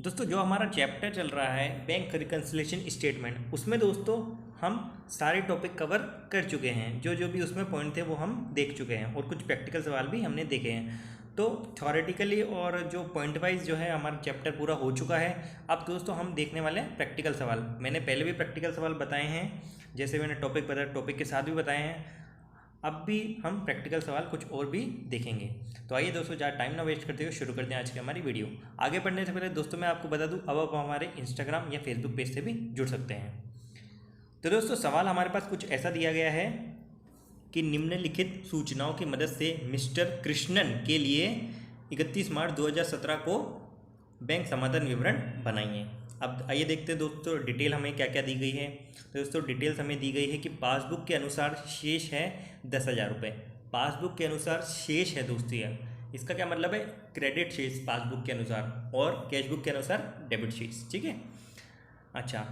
दोस्तों जो हमारा चैप्टर चल रहा है बैंक रिकन्सिलेशन स्टेटमेंट, उसमें दोस्तों हम सारे टॉपिक कवर कर चुके हैं। जो जो भी उसमें पॉइंट थे वो हम देख चुके हैं और कुछ प्रैक्टिकल सवाल भी हमने देखे हैं। तो थ्योरेटिकली और जो पॉइंट वाइज जो है हमारा चैप्टर पूरा हो चुका है। अब दोस्तों हम देखने वाले हैं प्रैक्टिकल सवाल। मैंने पहले भी प्रैक्टिकल सवाल बताए हैं, जैसे मैंने टॉपिक बताया टॉपिक के साथ भी बताए हैं। अब भी हम प्रैक्टिकल सवाल कुछ और भी देखेंगे। तो आइए दोस्तों ज़्यादा टाइम ना वेस्ट करते हुए शुरू करते हैं आज की हमारी वीडियो। आगे बढ़ने से पहले दोस्तों मैं आपको बता दूं, अब आप हमारे इंस्टाग्राम या फेसबुक पेज से भी जुड़ सकते हैं। तो दोस्तों सवाल हमारे पास कुछ ऐसा दिया गया है कि निम्नलिखित सूचनाओं की मदद से मिस्टर कृष्णन के लिए 31 मार्च 2017 को बैंक समाधान विवरण बनाइए। अब आइए देखते हैं दोस्तों डिटेल हमें क्या क्या दी गई है। तो दोस्तों डिटेल्स हमें दी गई है कि पासबुक के अनुसार शेष है 10,000 रुपये। पासबुक के अनुसार शेष है दोस्तों, यार इसका क्या मतलब है, क्रेडिट शेष पासबुक के अनुसार और कैशबुक के अनुसार डेबिट शेष। ठीक है, अच्छा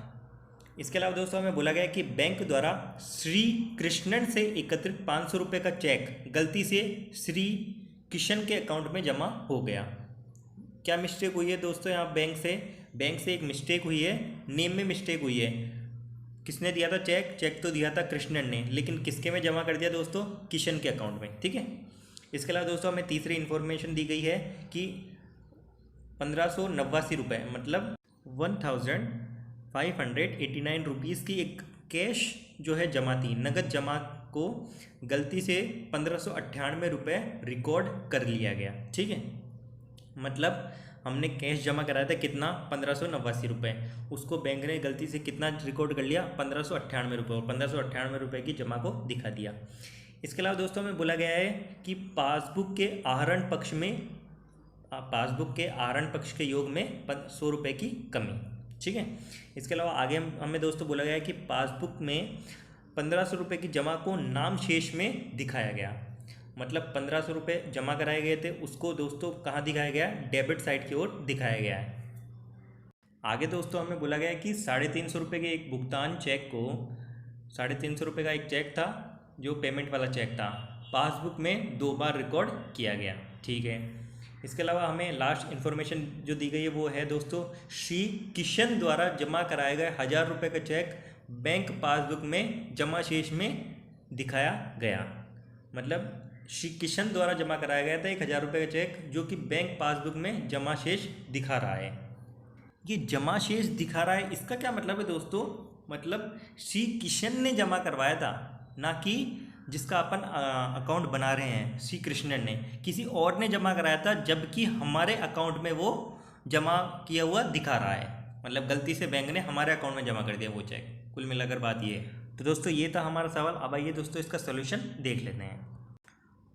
इसके अलावा दोस्तों हमें बोला गया कि बैंक द्वारा श्री कृष्णन से एकत्रित 500 रुपये का चेक गलती से श्री किशन के अकाउंट में जमा हो गया। क्या मिस्टेक हुई है दोस्तों, यहाँ बैंक से एक मिस्टेक हुई है, नेम में मिस्टेक हुई है। किसने दिया था चेक तो दिया था कृष्णन ने, लेकिन किसके में जमा कर दिया दोस्तों, किशन के अकाउंट में। ठीक है, इसके अलावा दोस्तों हमें तीसरी इन्फॉर्मेशन दी गई है कि 1589 रुपये मतलब 1589 रुपीज़ की एक कैश जो है जमा थी, नगद जमा को गलती से 1598 रुपये रिकॉर्ड कर लिया गया। ठीक है, मतलब हमने कैश जमा कराया था कितना, 1589 रुपये, उसको बैंक ने गलती से कितना रिकॉर्ड कर लिया, 1598 रुपये, और 1598 रुपये की जमा को दिखा दिया। इसके अलावा दोस्तों हमें बोला गया है कि पासबुक के आहरण पक्ष के योग में 100 रुपये की कमी। ठीक है, इसके अलावा आगे हमें दोस्तों बोला गया है कि पासबुक में 1500 रुपये की जमा को नाम शेष में दिखाया गया। मतलब 1500 रुपये जमा कराए गए थे, उसको दोस्तों कहाँ दिखाया गया, डेबिट साइड की ओर दिखाया गया है। आगे दोस्तों हमें बोला गया है कि 350 रुपये के एक भुगतान चेक को, 350 रुपये का एक चेक था जो पेमेंट वाला चेक था, पासबुक में 2 बार रिकॉर्ड किया गया। ठीक है, इसके अलावा हमें लास्ट इन्फॉर्मेशन जो दी गई है वो है दोस्तों, श्री किशन द्वारा जमा कराए गए 1000 रुपये का चेक बैंक पासबुक में जमा शेष में दिखाया गया। मतलब श्री किशन द्वारा जमा कराया गया था 1000 रुपये का चेक, जो कि बैंक पासबुक में जमा शेष दिखा रहा है। ये जमा शेष दिखा रहा है, इसका क्या मतलब है दोस्तों, मतलब श्री किशन ने जमा करवाया था, ना कि जिसका अपन अकाउंट बना रहे हैं श्री कृष्णन ने, किसी और ने जमा कराया था, जबकि हमारे अकाउंट में वो जमा किया हुआ दिखा रहा है। मतलब गलती से बैंक ने हमारे अकाउंट में जमा कर दिया वो चेक। कुल मिलाकर बात ये है। तो दोस्तों ये था हमारा सवाल। अब आइए दोस्तों इसका सोल्यूशन देख लेते हैं।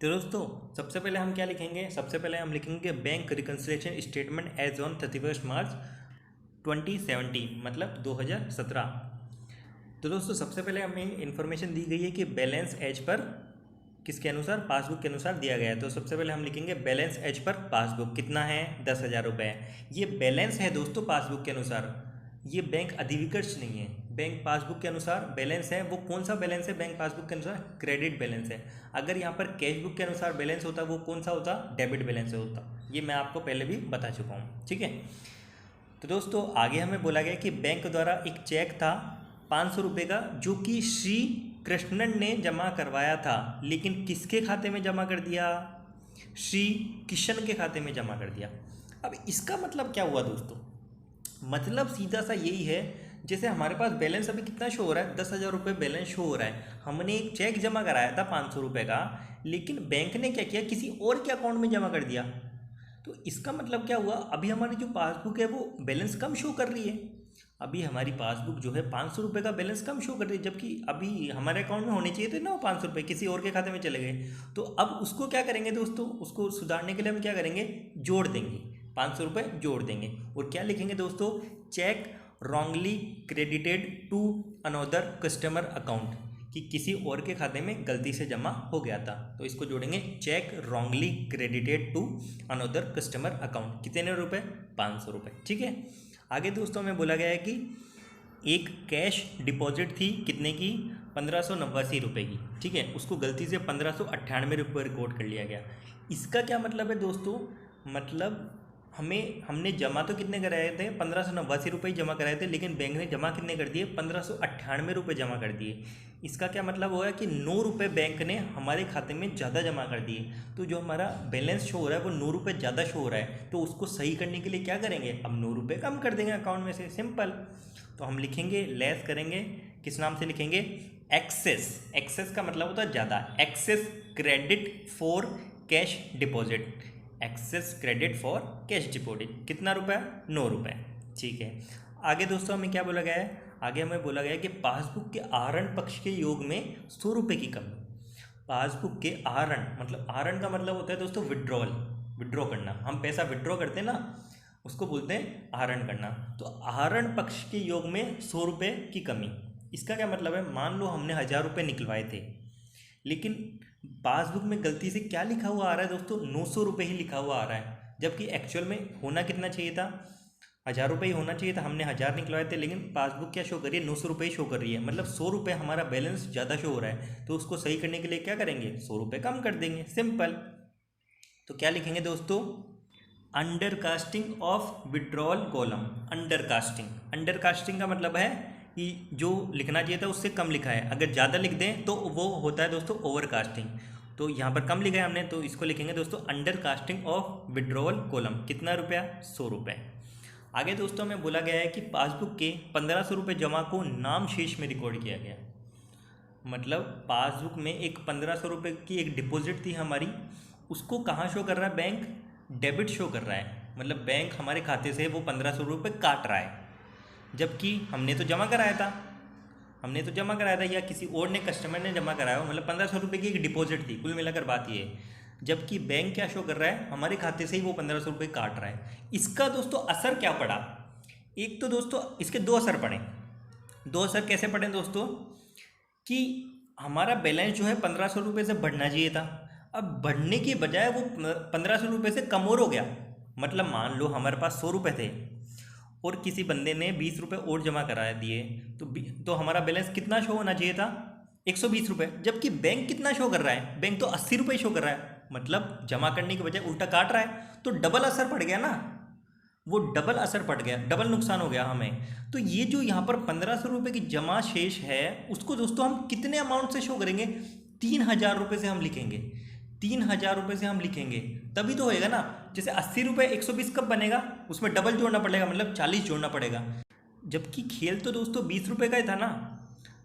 तो दोस्तों सबसे पहले हम क्या लिखेंगे, सबसे पहले हम लिखेंगे bank reconciliation statement as on 31 March 2017 मतलब 2017। तो दोस्तों सबसे पहले हमें इन्फॉर्मेशन दी गई है कि बैलेंस एज पर किसके अनुसार, पासबुक के अनुसार दिया गया है। तो सबसे पहले हम लिखेंगे बैलेंस एज पर पासबुक कितना है, 10,000 रुपये। ये बैलेंस है दोस्तों पासबुक के अनुसार, ये बैंक अधिविकर्ष नहीं है। बैंक पासबुक के अनुसार बैलेंस है, वो कौन सा बैलेंस है बैंक पासबुक के अनुसार, क्रेडिट बैलेंस है। अगर यहाँ पर कैश बुक के अनुसार बैलेंस होता वो कौन सा होता, डेबिट बैलेंस होता। ये मैं आपको पहले भी बता चुका हूँ। ठीक है, तो दोस्तों आगे हमें बोला गया कि बैंक द्वारा एक चेक था 500 रुपये का, जो कि श्री कृष्णन ने जमा करवाया था, लेकिन किसके खाते में जमा कर दिया, श्री किशन के खाते में जमा कर दिया। अब इसका मतलब क्या हुआ दोस्तों, मतलब सीधा सा यही है, जैसे हमारे पास बैलेंस अभी कितना शो हो रहा है, 10,000 रुपये बैलेंस शो हो रहा है। हमने एक चेक जमा कराया था 500 रुपये का, लेकिन बैंक ने क्या किया, किसी और के अकाउंट में जमा कर दिया। तो इसका मतलब क्या हुआ, अभी हमारी जो पासबुक है वो बैलेंस कम शो कर रही है। अभी हमारी पासबुक जो है 500 रुपये का बैलेंस कम शो कर रही है, जबकि अभी हमारे अकाउंट में होने चाहिए थे ना वो 500 रुपये, किसी और के खाते में चले गए। तो अब उसको क्या करेंगे दोस्तों, उसको सुधारने के लिए हम क्या करेंगे, जोड़ देंगे, 500 रुपये जोड़ देंगे। और क्या लिखेंगे दोस्तों, cheque wrongly credited to another customer account, कि किसी और के खाते में गलती से जमा हो गया था। तो इसको जोड़ेंगे, cheque wrongly credited to another customer account, कितने रुपये, 500 रुपये। ठीक है, आगे दोस्तों हमें बोला गया है कि एक कैश डिपॉजिट थी कितने की, 1589 रुपये की। ठीक है, उसको गलती से 1598 रुपये रिकॉर्ड कर लिया गया। इसका क्या मतलब है दोस्तों, मतलब हमने जमा तो कितने कराए थे, 1589 रुपये जमा कराए थे, लेकिन बैंक ने जमा कितने कर दिए, 1598 रुपये जमा कर दिए। इसका क्या मतलब हुआ कि 9 रुपये बैंक ने हमारे खाते में ज़्यादा जमा कर दिए। तो जो हमारा बैलेंस शो हो रहा है वो 9 रुपये ज़्यादा शो हो रहा है, तो उसको सही करने के लिए क्या करेंगे, अब 9 रुपये कम कर देंगे अकाउंट में से, सिंपल। तो हम लिखेंगे, लेस करेंगे, किस नाम से लिखेंगे, एक्सेस। एक्सेस का मतलब होता है ज़्यादा, excess credit for cash deposit, excess credit for cash deposit, कितना रुपया, 9 रुपये, ठीक है। आगे दोस्तों हमें क्या बोला गया है, आगे हमें बोला गया है कि पासबुक के आहरण पक्ष के योग में 100 रुपये की कमी। पासबुक के आहरण, मतलब आहरण का मतलब होता है दोस्तों विड्रॉल, विड्रॉ करना, हम पैसा विड्रॉ करते हैं ना, उसको बोलते हैं आहरण करना। तो आहरण पक्ष के योग में 100 रुपये की कमी, इसका क्या मतलब है, मान लो हमने 1000 रुपये निकलवाए थे, लेकिन पासबुक में गलती से क्या लिखा हुआ आ रहा है दोस्तों, 900 रुपये ही लिखा हुआ आ रहा है, जबकि एक्चुअल में होना कितना चाहिए था, 1000 रुपये ही होना चाहिए था। हमने 1000 निकलवाए थे, लेकिन पासबुक क्या शो कर रही है, 900 रुपये ही शो कर रही है, मतलब 100 रुपये हमारा बैलेंस ज़्यादा शो हो रहा है। तो उसको सही करने के लिए क्या करेंगे, 100 रुपये कम कर देंगे, सिंपल। तो क्या लिखेंगे दोस्तों, under casting of withdrawal column. Under casting, under casting का मतलब है कि जो लिखना चाहिए था उससे कम लिखा है, अगर ज़्यादा लिख दें तो वो होता है दोस्तों ओवर कास्टिंग। तो यहाँ पर कम लिखा है हमने, तो इसको लिखेंगे दोस्तों under casting of withdrawal column, कितना रुपया, 100 रुपये। आगे दोस्तों में बोला गया है कि पासबुक के 1500 रुपये जमा को नाम शेष में रिकॉर्ड किया गया। मतलब पासबुक में एक 1500 रुपये की एक डिपॉजिट थी हमारी, उसको कहाँ शो कर रहा है, बैंक डेबिट शो कर रहा है, मतलब बैंक हमारे खाते से वो 1500 रुपये काट रहा है, जबकि हमने तो जमा कराया था, हमने तो जमा कराया था या किसी और ने, कस्टमर ने जमा कराया हो, मतलब 1500 रुपये की एक डिपॉजिट थी, कुल मिलाकर बात ये है। जबकि बैंक क्या शो कर रहा है, हमारे खाते से ही वो 1500 रुपये काट रहा है। इसका दोस्तों असर क्या पड़ा, एक तो दोस्तों इसके दो असर पड़े। दो असर कैसे पड़े दोस्तों, कि हमारा बैलेंस जो है 1500 रुपये से बढ़ना चाहिए था, अब बढ़ने की बजाय वो 1500 रुपये से कम और हो गया। मतलब मान लो हमारे पास 100 रुपये थे और किसी बंदे ने 20 रुपये और जमा करा दिए, तो हमारा बैलेंस कितना शो होना चाहिए था, 120 रुपये, जबकि बैंक कितना शो कर रहा है, बैंक तो 80 रुपये शो कर रहा है, मतलब जमा करने की बजाय उल्टा काट रहा है। तो डबल असर पड़ गया ना, वो डबल असर पड़ गया, डबल नुकसान हो गया हमें। तो ये जो यहाँ पर 1500 रुपये की जमा शेष है, उसको दोस्तों हम कितने अमाउंट से शो करेंगे, 3000 रुपये से हम लिखेंगे, 3000 रुपये से हम लिखेंगे, तभी तो होएगा ना। जैसे 80 रुपये 120 कब बनेगा, उसमें डबल जोड़ना पड़ेगा, मतलब 40 जोड़ना पड़ेगा। जबकि खेल तो दोस्तों 20 रुपये का ही था ना,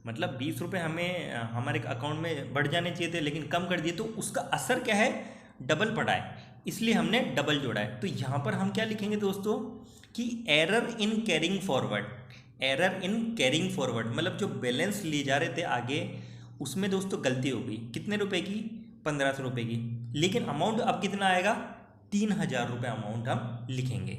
मतलब 20 रुपये हमें हमारे अकाउंट में बढ़ जाने चाहिए थे, लेकिन कम कर दिए, तो उसका असर क्या है, डबल पड़ा है, इसलिए हमने डबल जोड़ा है। तो यहाँ पर हम क्या लिखेंगे दोस्तों, कि error in carrying forward, error in carrying forward, मतलब जो बैलेंस ले जा रहे थे आगे, उसमें दोस्तों गलती हो गई, कितने रुपए की, 1500 रुपये की, लेकिन अमाउंट अब कितना आएगा, 3000 रुपये अमाउंट हम लिखेंगे।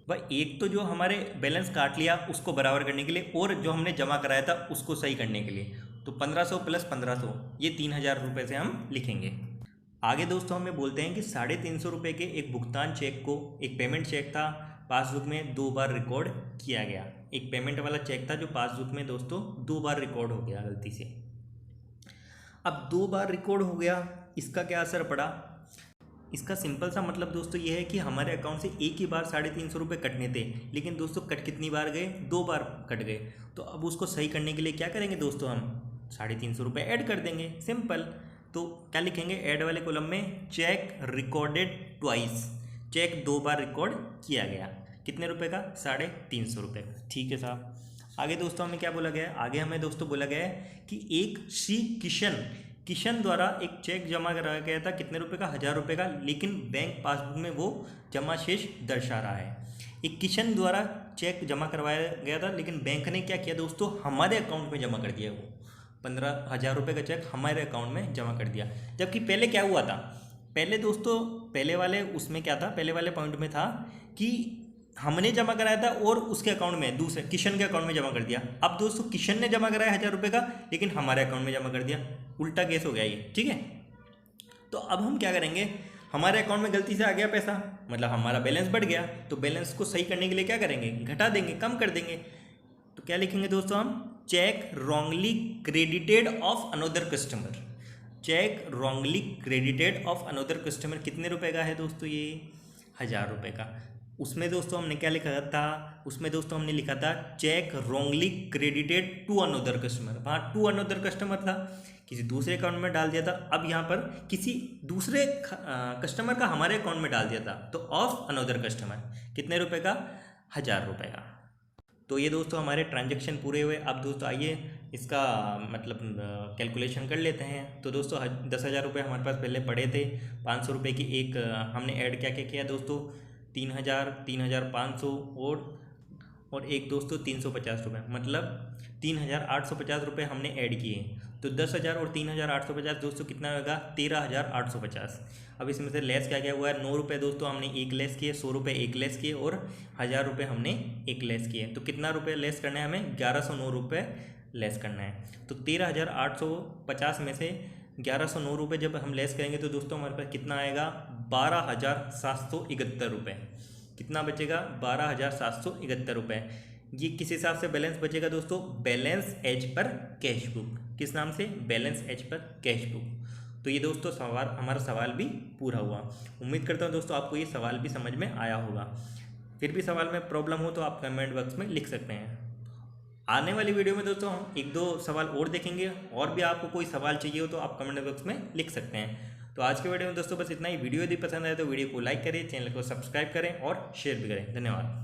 वह एक तो जो हमारे बैलेंस काट लिया उसको बराबर करने के लिए, और जो हमने जमा कराया था उसको सही करने के लिए, तो 1500 प्लस 1500, ये 3000 रुपये से हम लिखेंगे। आगे दोस्तों हमें बोलते हैं कि 350 रुपये के एक भुगतान चेक को, एक पेमेंट चेक था, पासबुक में 2 बार रिकॉर्ड किया गया। एक पेमेंट वाला चेक था जो पासबुक में दोस्तों 2 बार रिकॉर्ड हो गया गलती से। अब 2 बार रिकॉर्ड हो गया, इसका क्या असर पड़ा, इसका सिंपल सा मतलब दोस्तों ये है कि हमारे अकाउंट से एक ही बार 350 रुपये कटने थे, लेकिन दोस्तों कट कितनी बार गए, 2 बार कट गए। तो अब उसको सही करने के लिए क्या करेंगे दोस्तों, हम 350 रुपये ऐड कर देंगे, सिंपल। तो क्या लिखेंगे, ऐड वाले कॉलम में चेक रिकॉर्डेड ट्वाइस, चेक 2 बार रिकॉर्ड किया गया, कितने रुपए का, 350 रुपये का, ठीक है साहब। आगे दोस्तों हमें क्या बोला गया है, आगे हमें दोस्तों बोला गया है कि एक श्री किशन द्वारा एक चेक जमा कराया गया था, कितने रुपए का, 1000 रुपये का, लेकिन बैंक पासबुक में वो जमा शेष दर्शा रहा है। एक किशन द्वारा चेक जमा करवाया गया था, लेकिन बैंक ने क्या किया दोस्तों, हमारे अकाउंट में जमा कर दिया, वो 15,000 रुपये का चेक हमारे अकाउंट में जमा कर दिया। जबकि पहले क्या हुआ था, पहले दोस्तों पहले वाले उसमें क्या था, पहले वाले पॉइंट में था कि हमने जमा कराया था और उसके अकाउंट में, दूसरे किशन के अकाउंट में जमा कर दिया। अब दोस्तों किशन ने जमा कराया 1000 रुपये का, लेकिन हमारे अकाउंट में जमा कर दिया, उल्टा केस हो गया ये, ठीक है। तो अब हम क्या करेंगे, हमारे अकाउंट में गलती से आ गया पैसा, मतलब हमारा बैलेंस बढ़ गया, तो बैलेंस को सही करने के लिए क्या करेंगे, घटा देंगे, कम कर देंगे। तो क्या लिखेंगे दोस्तों हम, cheque wrongly credited of another customer, cheque wrongly credited of another customer, कितने रुपए का है दोस्तों ये, 1000 रुपये का। उसमें दोस्तों हमने क्या लिखा था, उसमें दोस्तों हमने लिखा था cheque wrongly credited to another customer. वहाँ टू अनदर कस्टमर था, किसी दूसरे अकाउंट में डाल दिया था। अब यहाँ पर किसी दूसरे कस्टमर का हमारे अकाउंट में डाल दिया था, तो ऑफ अनदर कस्टमर कितने रुपए का, 1000 रुपये का। तो ये दोस्तों हमारे ट्रांजैक्शन पूरे हुए। अब दोस्तों आइए इसका मतलब कैलकुलेशन कर लेते हैं। तो दोस्तों 10,000 रुपये हमारे पास पहले पड़े थे। 500 रुपये की एक हमने ऐड क्या क्या किया दोस्तों, 3,000, 3,500 और एक दोस्तों 350 रुपये, मतलब 3,850 रुपये हमने ऐड किए। तो 10,000 और 3,850 दोस्तों कितना होगा, 13,850। अब इसमें से लेस क्या क्या हुआ है, 9 रुपये दोस्तों हमने एक लेस किए, 100 रुपये एक लेस किए और 1,000 रुपये हमने एक लेस किए। तो कितना रुपये लेस करना है हमें, 1,109 रुपये लेस करना है। तो 13,850 में से 1,109 रुपये जब हम लेस करेंगे तो दोस्तों हमारे पास कितना आएगा, 12,771 रुपये। कितना बचेगा, 12,771 रुपये। ये किस हिसाब से बैलेंस बचेगा दोस्तों, balance as per cash book. किस नाम से, balance as per cash book. तो ये दोस्तों सवाल, हमारा सवाल भी पूरा हुआ। उम्मीद करता हूँ दोस्तों आपको ये सवाल भी समझ में आया होगा। फिर भी सवाल में प्रॉब्लम हो तो आप कमेंट बॉक्स में लिख सकते हैं। आने वाली वीडियो में दोस्तों हम 1-2 सवाल और देखेंगे, और भी आपको कोई सवाल चाहिए हो तो आप कमेंट बॉक्स में लिख सकते हैं। तो आज के वीडियो में दोस्तों बस इतना ही। वीडियो यदि पसंद आए तो वीडियो को लाइक करें, चैनल को सब्सक्राइब करें और शेयर भी करें। धन्यवाद।